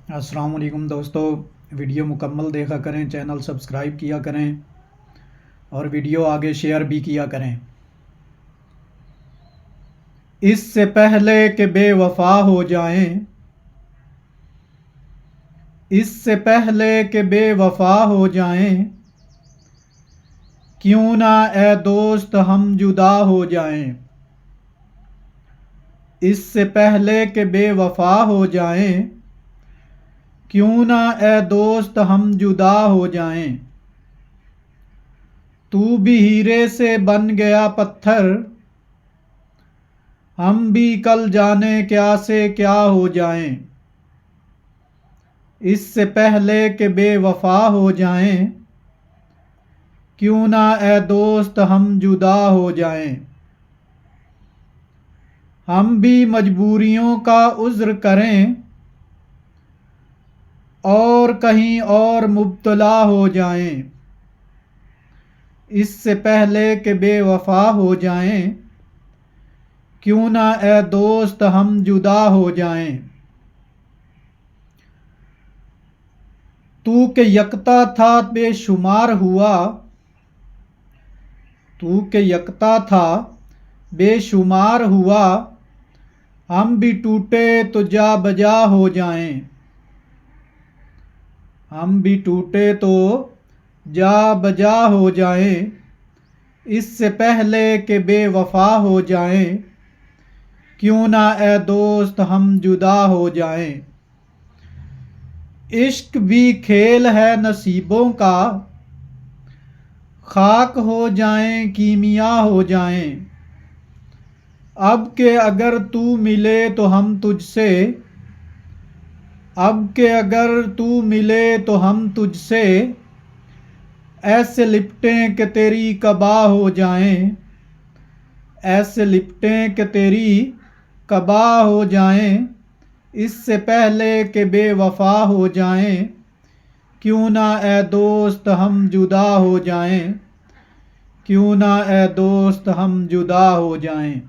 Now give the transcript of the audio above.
अस्सलाम वालेकुम दोस्तों, वीडियो मुकम्मल देखा करें, चैनल सब्सक्राइब किया करें और वीडियो आगे शेयर भी किया करें। इससे पहले कि बेवफा हो जाएं, इससे पहले कि बेवफा हो जाएं, क्यों ना ए दोस्त हम जुदा हो जाएं। इससे पहले कि बेवफा हो जाएं, क्यों ना ए दोस्त हम जुदा हो जाएं। तू भी हीरे से बन गया पत्थर, हम भी कल जाने क्या से क्या हो जाएं। इससे पहले कि बेवफा हो जाएं, क्यों ना ए दोस्त हम जुदा हो जाएं। हम भी मजबूरियों का उज़्र करें और कहीं और मुब्तला हो जाएं। इससे पहले कि बेवफा हो जाएं, क्यों ना ए दोस्त हम जुदा हो जाएं। तू के यकता था बेशुमार हुआ, तू के यकता था बेशुमार हुआ, हम भी टूटे तो जा बजा हो जाएं। हम भी टूटे तो जा बजा हो जाएं। इससे पहले कि बेवफा हो जाएं, क्यों ना ए दोस्त हम जुदा हो जाएं। इश्क भी खेल है नसीबों का, खाक हो जाएं कीमिया हो जाएं। अब के अगर तू मिले तो हम तुझसे, अब के अगर तू मिले तो हम तुझसे, ऐसे लिपटें कि तेरी कबा हो जाएं। ऐसे लिपटें कि तेरी कबा हो जाएं। इससे पहले कि बेवफा हो जाएं, क्यों ना ए दोस्त हम जुदा हो जाएं। क्यों ना ए दोस्त हम जुदा हो जाएं।